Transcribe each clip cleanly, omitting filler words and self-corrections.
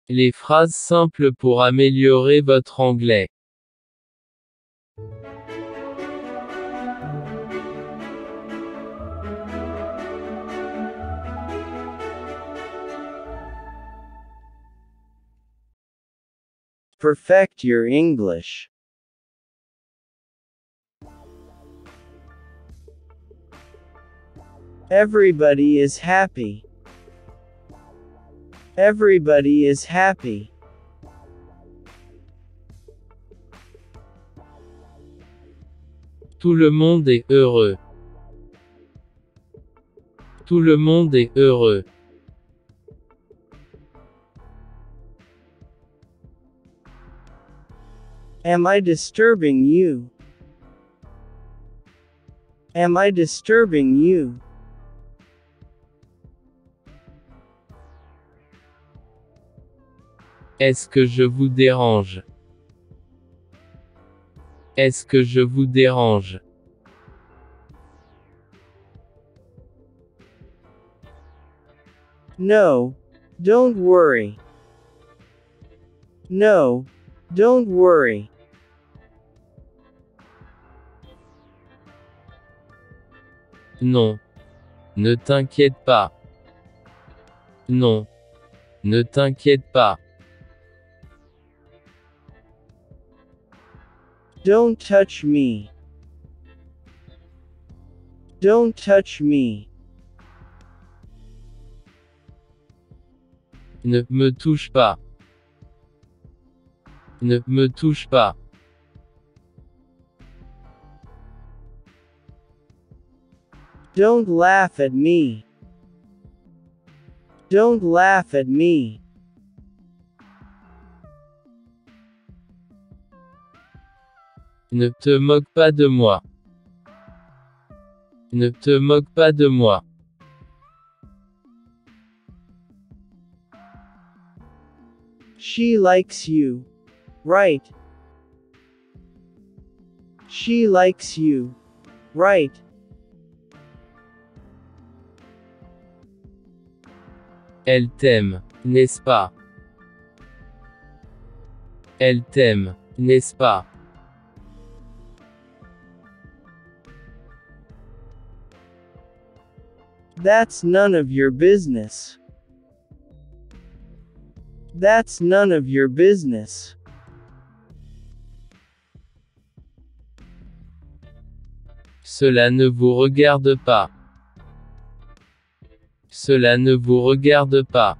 Les phrases simples pour améliorer votre anglais. Perfect your English. Everybody is happy. Everybody is happy. Tout le monde est heureux. Tout le monde est heureux. Am I disturbing you? Am I disturbing you? Est-ce que je vous dérange? Est-ce que je vous dérange? No, don't worry. No, don't worry. Non. Ne t'inquiète pas. Non. Ne t'inquiète pas. Don't touch me. Don't touch me. Ne me touche pas. Ne me touche pas. Don't laugh at me. Don't laugh at me. Ne te moque pas de moi. Ne te moque pas de moi. She likes you. Right. She likes you. Right. Elle t'aime, n'est-ce pas? Elle t'aime, n'est-ce pas? That's none of your business. That's none of your business. Cela ne vous regarde pas. Cela ne vous regarde pas.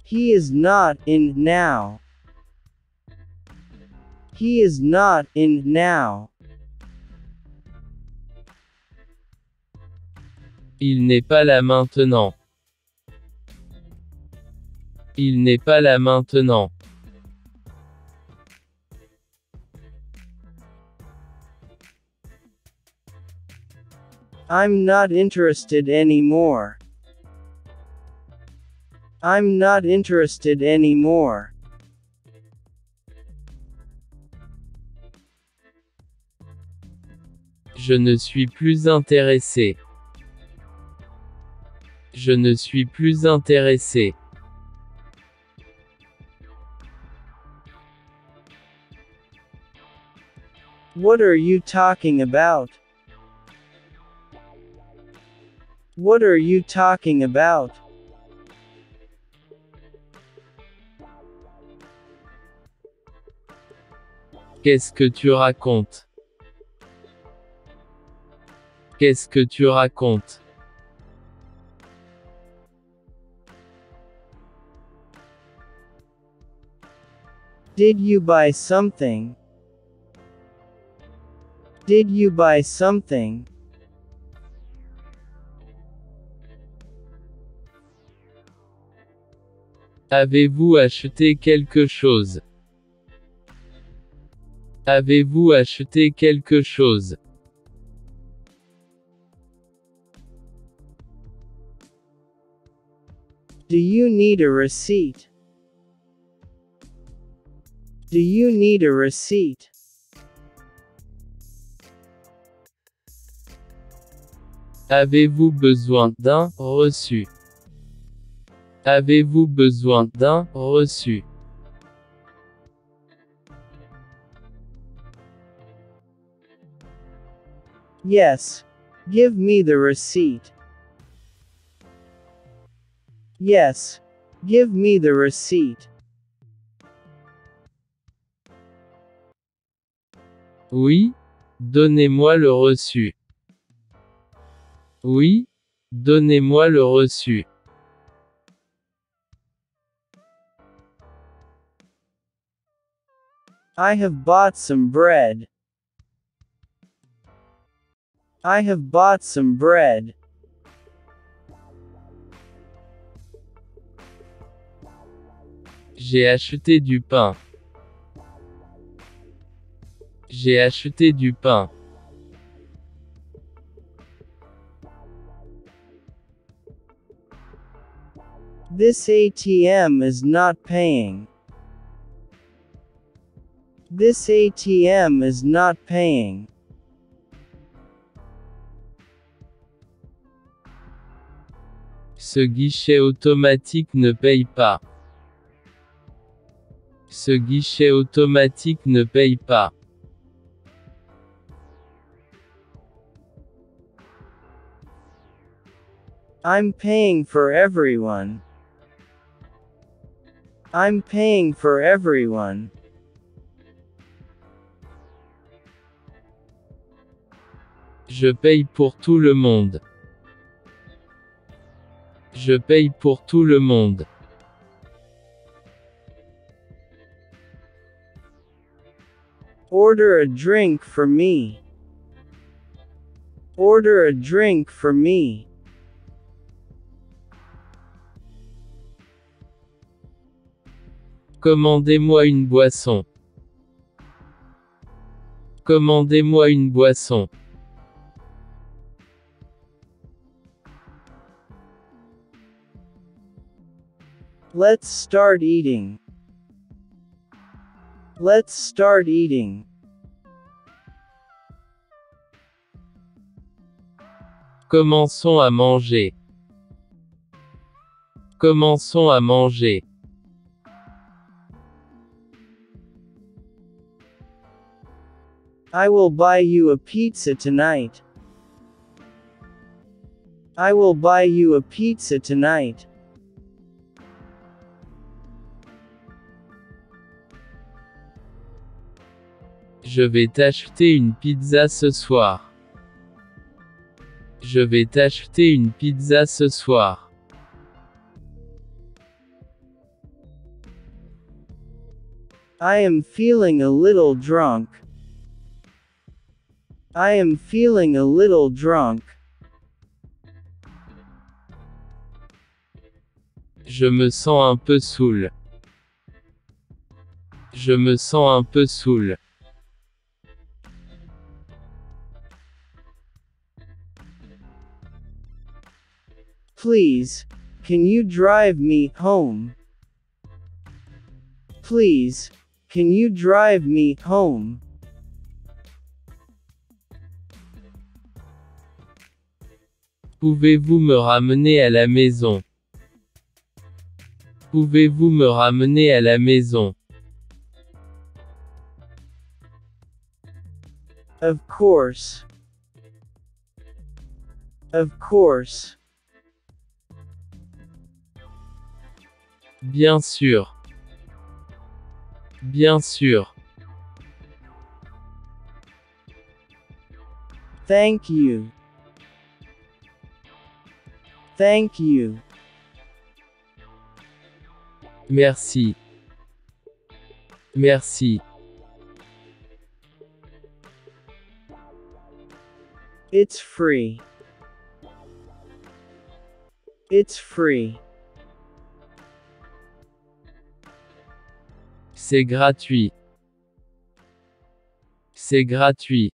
He is not in now. He is not in now. Il n'est pas là maintenant. Il n'est pas là maintenant. I'm not interested anymore. I'm not interested anymore. Je ne suis plus intéressé. Je ne suis plus intéressé. What are you talking about? What are you talking about? Qu'est-ce que tu racontes? Qu'est-ce que tu racontes? Did you buy something? Did you buy something? Avez-vous acheté quelque chose? Avez-vous acheté quelque chose? Do you need a receipt? Do you need a receipt? Avez-vous besoin d'un reçu? Avez-vous besoin d'un reçu? Yes. Give me the receipt. Yes. Give me the receipt. Oui, donnez-moi le reçu. Oui, donnez-moi le reçu. I have bought some bread. I have bought some bread. J'ai acheté du pain. J'ai acheté du pain. This ATM is not paying. This ATM is not paying. Ce guichet automatique ne paye pas. Ce guichet automatique ne paye pas. I'm paying for everyone. I'm paying for everyone. Je paye pour tout le monde. Je paye pour tout le monde. Order a drink for me. Order a drink for me. Commandez-moi une boisson. Commandez-moi une boisson. Let's start eating. Let's start eating. Commençons à manger. Commençons à manger. I will buy you a pizza tonight. I will buy you a pizza tonight. Je vais t'acheter une pizza ce soir. Je vais t'acheter une pizza ce soir. I am feeling a little drunk. I am feeling a little drunk. Je me sens un peu saoul. Je me sens un peu saoul. Please, can you drive me home? Please, can you drive me home? Pouvez-vous me ramener à la maison? Pouvez-vous me ramener à la maison? Of course. Of course. Bien sûr. Bien sûr. Thank you. Thank you. Merci. Merci. It's free. It's free. C'est gratuit. C'est gratuit.